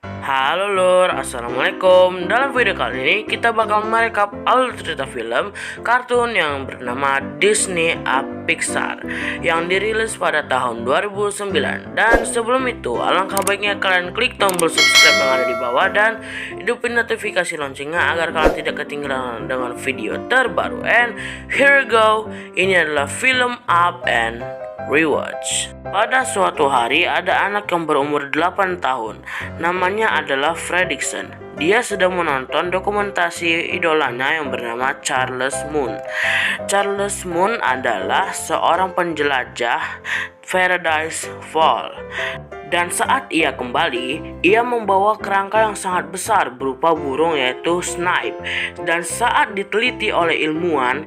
Halo Lur, Assalamualaikum. Dalam video kali ini kita bakal merekap alur cerita film kartun yang bernama Disney Pixar yang dirilis pada tahun 2009. Dan sebelum itu, alangkah baiknya kalian klik tombol subscribe yang ada di bawah dan hidupin notifikasi loncengnya agar kalian tidak ketinggalan dengan video terbaru. And here we go. Ini adalah film Up and Rewatch. Pada suatu hari ada anak yang berumur 8 tahun. Namanya adalah Fredricksen. Dia sedang menonton dokumentasi idolanya yang bernama Charles Moon. Charles Moon adalah seorang penjelajah Paradise Fall. Dan saat ia kembali, ia membawa kerangka yang sangat besar berupa burung yaitu snipe. Dan saat diteliti oleh ilmuwan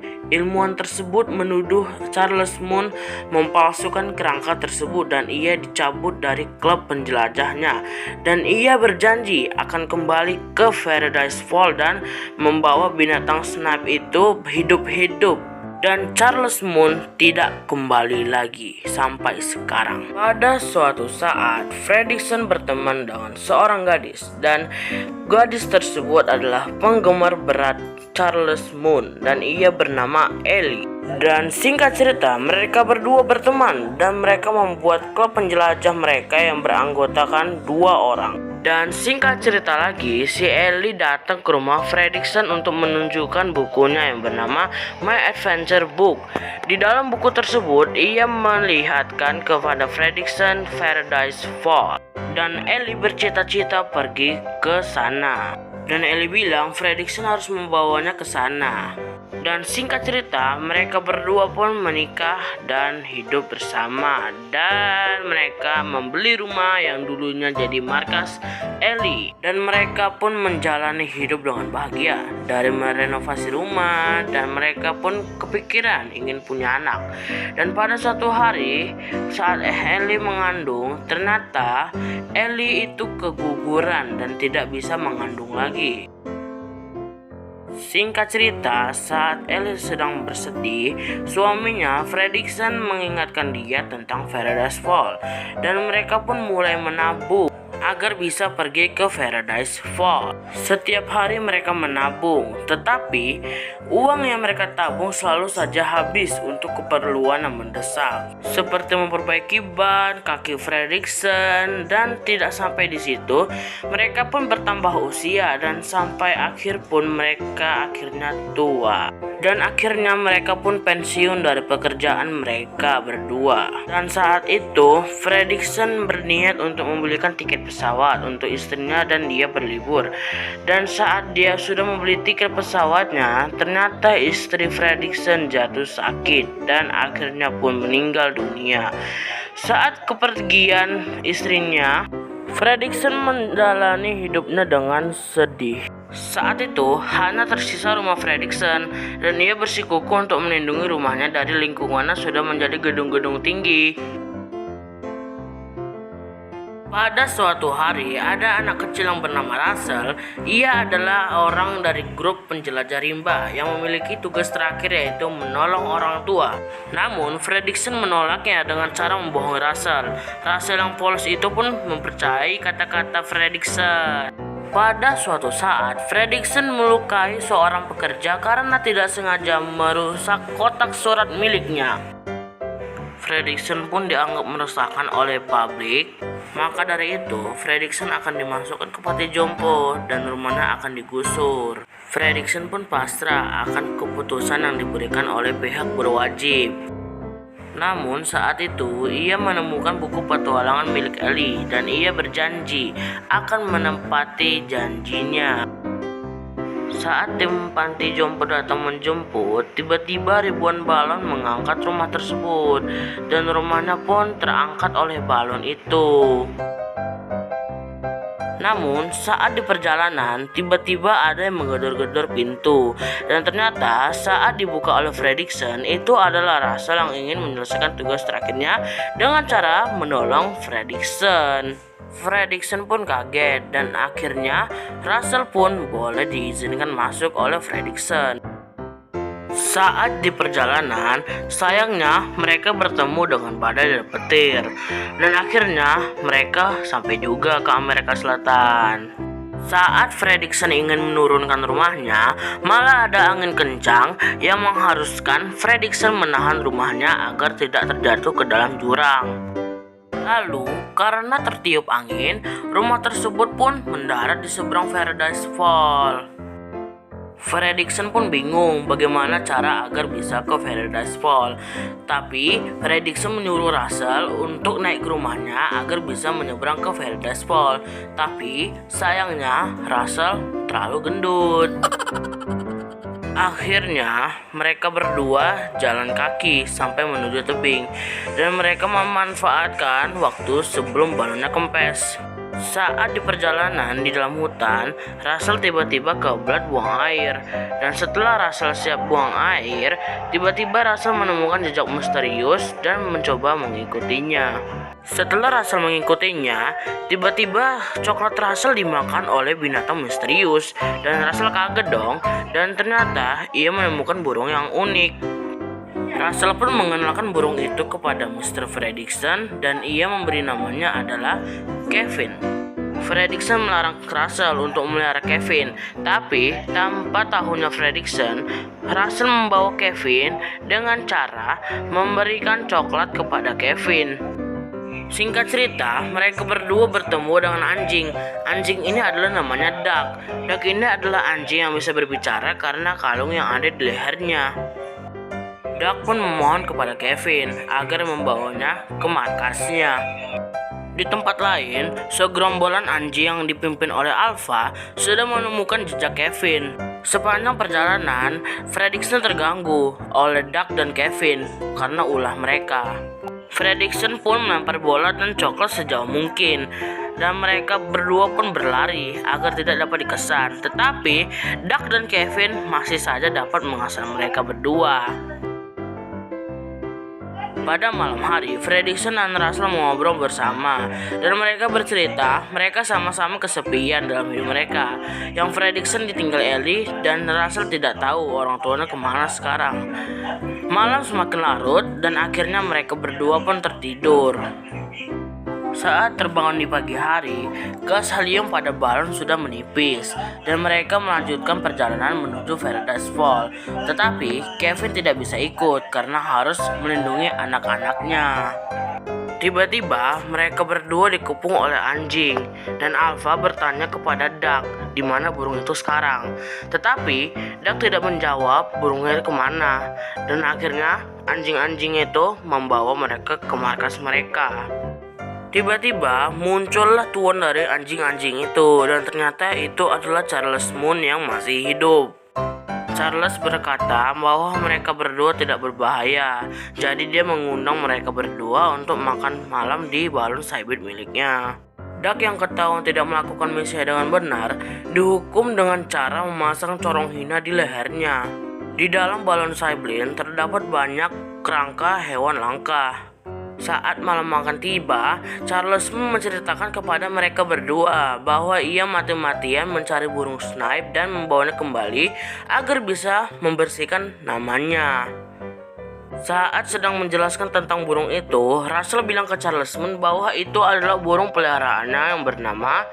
tersebut menuduh Charles Moon mempalsukan kerangka tersebut dan ia dicabut dari klub penjelajahnya. Dan ia berjanji akan kembali ke Paradise Fall dan membawa binatang snipe itu hidup-hidup. Dan Charles Moon tidak kembali lagi sampai sekarang. Pada suatu saat, Fredricksen berteman dengan seorang gadis dan gadis tersebut adalah penggemar berat Charles Moon dan ia bernama Ellie. Dan singkat cerita, mereka berdua berteman dan mereka membuat klub penjelajah mereka yang beranggotakan 2 orang. Dan singkat cerita lagi, si Ellie datang ke rumah Fredricksen untuk menunjukkan bukunya yang bernama My Adventure Book. Di dalam buku tersebut, ia melihatkan kepada Fredricksen Paradise Fall. Dan Ellie bercita-cita pergi ke sana. Dan Ellie bilang Fredricksen harus membawanya ke sana. Dan singkat cerita, mereka berdua pun menikah dan hidup bersama. Dan mereka membeli rumah yang dulunya jadi markas Ellie. Dan mereka pun menjalani hidup dengan bahagia. Dari merenovasi rumah, dan mereka pun kepikiran ingin punya anak. Dan pada suatu hari, saat Ellie mengandung, ternyata Ellie itu keguguran dan tidak bisa mengandung lagi. Singkat cerita, saat Ellie sedang bersedih, suaminya Fredricksen mengingatkan dia tentang Paradise Fall dan mereka pun mulai menabung agar bisa pergi ke Paradise Fall. Setiap hari mereka menabung, tetapi uang yang mereka tabung selalu saja habis untuk keperluan yang mendesak, seperti memperbaiki ban kaki Fredricksen. Dan tidak sampai di situ, mereka pun bertambah usia dan sampai akhir pun mereka akhirnya tua. Dan akhirnya mereka pun pensiun dari pekerjaan mereka berdua. Dan saat itu Fredricksen berniat untuk membelikan tiket pesawat untuk istrinya dan dia berlibur. Dan saat dia sudah membeli tiket pesawatnya, ternyata istri Fredricksen jatuh sakit dan akhirnya pun meninggal dunia. Saat kepergian istrinya, Fredricksen menjalani hidupnya dengan sedih. Saat itu, hanya tersisa rumah Fredricksen dan ia bersikukuh untuk melindungi rumahnya dari lingkungannya sudah menjadi gedung-gedung tinggi. Pada suatu hari, ada anak kecil yang bernama Russell. Ia adalah orang dari grup penjelajah rimba yang memiliki tugas terakhir yaitu menolong orang tua. Namun, Fredricksen menolaknya dengan cara membohongi Russell. Russell yang polos itu pun mempercayai kata-kata Fredricksen. Pada suatu saat, Fredricksen melukai seorang pekerja karena tidak sengaja merusak kotak surat miliknya. Fredricksen pun dianggap meresahkan oleh publik. Maka dari itu, Fredricksen akan dimasukkan ke panti jompo dan rumahnya akan digusur. Fredricksen pun pasrah akan keputusan yang diberikan oleh pihak berwajib. Namun saat itu ia menemukan buku petualangan milik Ellie dan ia berjanji akan menepati janjinya. Saat tim panti jompo datang menjemput, tiba-tiba ribuan balon mengangkat rumah tersebut dan rumahnya pun terangkat oleh balon itu. Namun saat di perjalanan tiba-tiba ada yang menggedor-gedor pintu dan ternyata saat dibuka oleh Fredricksen itu adalah Russell yang ingin menyelesaikan tugas terakhirnya dengan cara menolong Fredricksen. Fredricksen pun kaget dan akhirnya Russell pun boleh diizinkan masuk oleh Fredricksen. Saat di perjalanan, sayangnya mereka bertemu dengan badai dan petir, dan akhirnya mereka sampai juga ke Amerika Selatan. Saat Fredricksen ingin menurunkan rumahnya, malah ada angin kencang yang mengharuskan Fredricksen menahan rumahnya agar tidak terjatuh ke dalam jurang. Lalu, karena tertiup angin, rumah tersebut pun mendarat di seberang Paradise Fall. Fredricksen pun bingung bagaimana cara agar bisa ke Paradise Fall. Tapi Fredricksen menyuruh Russell untuk naik ke rumahnya agar bisa menyeberang ke Paradise Fall. Tapi sayangnya Russell terlalu gendut. Akhirnya mereka berdua jalan kaki sampai menuju tebing, dan mereka memanfaatkan waktu sebelum balonnya kempes. Saat di perjalanan di dalam hutan, Russell tiba-tiba kebelet buang air. Dan setelah Russell siap buang air, tiba-tiba Russell menemukan jejak misterius dan mencoba mengikutinya. Setelah Russell mengikutinya, tiba-tiba coklat Russell dimakan oleh binatang misterius. Dan Russell kaget dong, dan ternyata ia menemukan burung yang unik. Russell pun mengenalkan burung itu kepada Mr. Fredricksen dan ia memberi namanya adalah Kevin. Fredricksen melarang Russell untuk memelihara Kevin, tapi tanpa tahunya Fredricksen, Russell membawa Kevin dengan cara memberikan coklat kepada Kevin. Singkat cerita, mereka berdua bertemu dengan anjing. Anjing ini adalah namanya Duck. Duck ini adalah anjing yang bisa berbicara karena kalung yang ada di lehernya. Duck pun memohon kepada Kevin agar membawanya ke markasnya. Di tempat lain, segerombolan anjing yang dipimpin oleh Alpha sudah menemukan jejak Kevin. Sepanjang perjalanan, Fredricksen terganggu oleh Duck dan Kevin karena ulah mereka. Fredricksen pun melempar bola dan coklat sejauh mungkin, dan mereka berdua pun berlari agar tidak dapat dikesan. Tetapi Duck dan Kevin masih saja dapat mengasah mereka berdua. Pada malam hari, Fredricksen dan Russell mengobrol bersama, dan mereka bercerita mereka sama-sama kesepian dalam hidup mereka. Yang Fredricksen ditinggal Ellie dan Russell tidak tahu orang tuanya kemana sekarang. Malam semakin larut dan akhirnya mereka berdua pun tertidur. Saat terbangun di pagi hari, gas helium pada balon sudah menipis dan mereka melanjutkan perjalanan menuju Paradise Fall. Tetapi Kevin tidak bisa ikut karena harus melindungi anak-anaknya. Tiba-tiba mereka berdua dikepung oleh anjing dan Alpha bertanya kepada Duck di mana burung itu sekarang. Tetapi Duck tidak menjawab burungnya kemana, dan akhirnya anjing-anjing itu membawa mereka ke markas mereka. Tiba-tiba muncullah tuan dari anjing-anjing itu, dan ternyata itu adalah Charles Moon yang masih hidup. Charles berkata bahwa mereka berdua tidak berbahaya, jadi dia mengundang mereka berdua untuk makan malam di balon Skybird miliknya. Duck yang ketahuan tidak melakukan misinya dengan benar dihukum dengan cara memasang corong hina di lehernya. Di dalam balon Skybird terdapat banyak kerangka hewan langka. Saat malam makan tiba, Charles menceritakan kepada mereka berdua bahwa ia mati-matian mencari burung snipe dan membawanya kembali agar bisa membersihkan namanya. Saat sedang menjelaskan tentang burung itu, Russell bilang ke Charles bahwa itu adalah burung peliharaannya yang bernama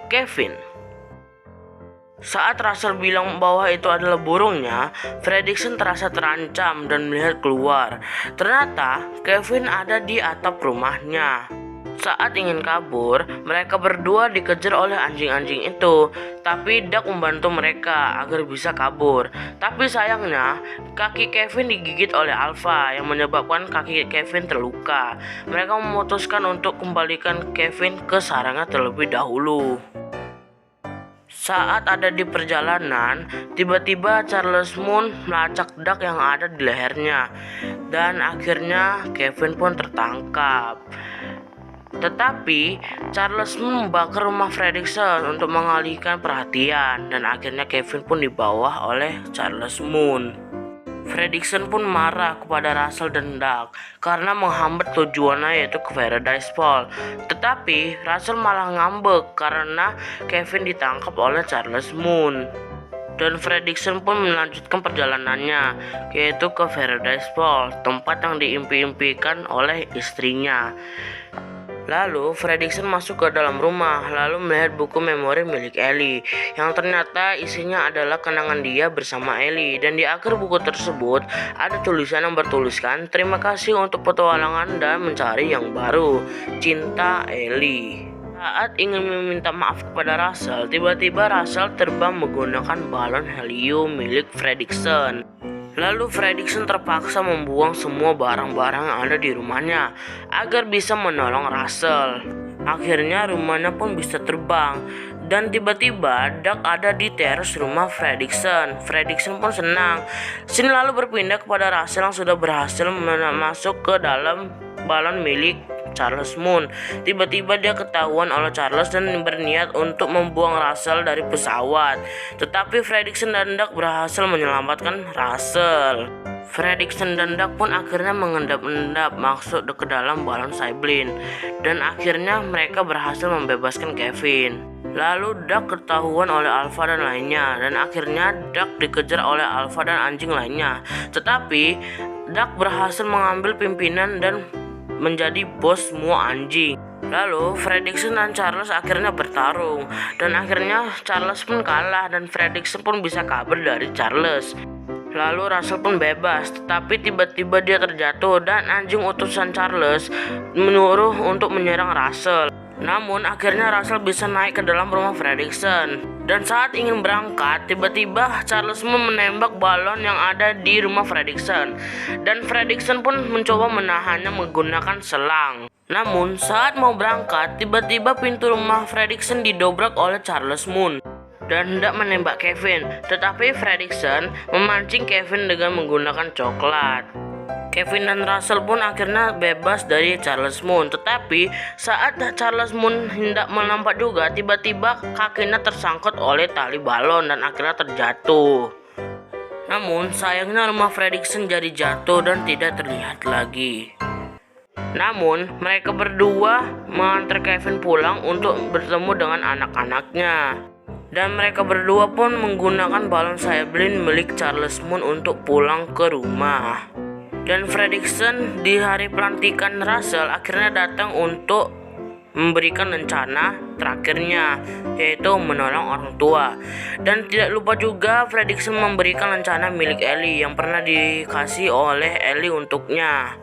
Kevin. Saat Russell bilang bahwa itu adalah burungnya, Fredricksen terasa terancam dan melihat keluar. Ternyata Kevin ada di atap rumahnya. Saat ingin kabur, mereka berdua dikejar oleh anjing-anjing itu. Tapi Duck membantu mereka agar bisa kabur. Tapi sayangnya, kaki Kevin digigit oleh Alpha yang menyebabkan kaki Kevin terluka. Mereka memutuskan untuk kembalikan Kevin ke sarangnya terlebih dahulu. Saat ada di perjalanan, tiba-tiba Charles Moon melacak Duck yang ada di lehernya, dan akhirnya Kevin pun tertangkap. Tetapi Charles Moon membakar rumah Fredricksen untuk mengalihkan perhatian, dan akhirnya Kevin pun dibawa oleh Charles Moon. Fredricksen pun marah kepada Russell dan Duck karena menghambat tujuannya yaitu ke Paradise Fall. Tetapi Russell malah ngambek karena Kevin ditangkap oleh Charles Moon. dan Fredricksen pun melanjutkan perjalanannya, yaitu ke Paradise Falls, tempat yang diimpi-impikan oleh istrinya. Lalu Fredricksen masuk ke dalam rumah, lalu melihat buku memori milik Ellie, yang ternyata isinya adalah kenangan dia bersama Ellie. Dan di akhir buku tersebut ada tulisan yang bertuliskan, "Terima kasih untuk petualangan dan mencari yang baru, cinta Ellie." Saat ingin meminta maaf kepada Russell, tiba-tiba Russell terbang menggunakan balon helium milik Fredricksen. Lalu Fredricksen terpaksa membuang semua barang-barang yang ada di rumahnya agar bisa menolong Russell. Akhirnya rumahnya pun bisa terbang, dan tiba-tiba Duck ada di teras rumah Fredricksen. Fredricksen pun senang. Scene lalu berpindah kepada Russell yang sudah berhasil masuk ke dalam balon milik Charles Moon. Tiba-tiba dia ketahuan oleh Charles dan berniat untuk membuang Russell dari pesawat. Tetapi Fredricksen dan Duck berhasil menyelamatkan Russell. Fredricksen dan Duck pun akhirnya mengendap-endap masuk ke dalam balon Saiblin, dan akhirnya mereka berhasil membebaskan Kevin. Lalu Duck ketahuan oleh Alpha dan lainnya, dan akhirnya Duck dikejar oleh Alpha dan anjing lainnya. Tetapi Duck berhasil mengambil pimpinan dan menjadi bos semua anjing. Lalu Fredricksen dan Charles akhirnya bertarung, dan akhirnya Charles pun kalah dan Fredricksen pun bisa kabur dari Charles. Lalu Russell pun bebas, tetapi tiba-tiba dia terjatuh dan anjing utusan Charles menyuruh untuk menyerang Russell. Namun akhirnya Russell bisa naik ke dalam rumah Fredricksen. Dan saat ingin berangkat, tiba-tiba Charles menembak balon yang ada di rumah Fredricksen. Dan Fredricksen pun mencoba menahannya menggunakan selang. Namun saat mau berangkat, tiba-tiba pintu rumah Fredricksen didobrak oleh Charles Moon dan hendak menembak Kevin. Tetapi Fredricksen memancing Kevin dengan menggunakan coklat. Kevin dan Russell pun akhirnya bebas dari Charles Moon. Tetapi saat Charles Moon hendak melompat juga, tiba-tiba kakinya tersangkut oleh tali balon dan akhirnya terjatuh. Namun sayangnya rumah Fredricksen jadi jatuh dan tidak terlihat lagi. Namun mereka berdua mengantar Kevin pulang untuk bertemu dengan anak-anaknya. Dan mereka berdua pun menggunakan balon Saiblin milik Charles Moon untuk pulang ke rumah. Dan Fredricksen di hari pelantikan Russell akhirnya datang untuk memberikan rencana terakhirnya, yaitu menolong orang tua. Dan tidak lupa juga Fredricksen memberikan rencana milik Ellie yang pernah dikasih oleh Ellie untuknya.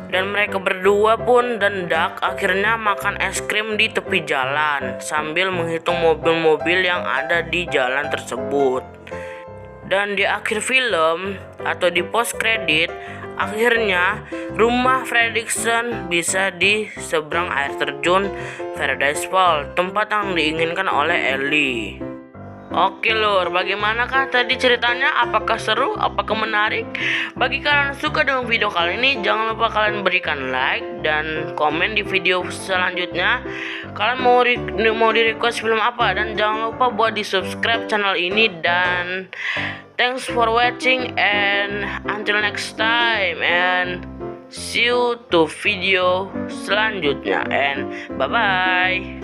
Dan mereka berdua pun dan Duck akhirnya makan es krim di tepi jalan sambil menghitung mobil-mobil yang ada di jalan tersebut. Dan di akhir film atau di post credit, akhirnya rumah Fredricksen bisa di seberang air terjun Paradise Falls, tempat yang diinginkan oleh Ellie. Oke lur, bagaimanakah tadi ceritanya? Apakah seru? Apakah menarik? Bagi kalian yang suka dengan video kali ini, jangan lupa kalian berikan like dan komen di video selanjutnya. Kalian mau di request film apa, dan jangan lupa buat di subscribe channel ini. Dan thanks for watching and until next time, and see you to video selanjutnya, and bye bye.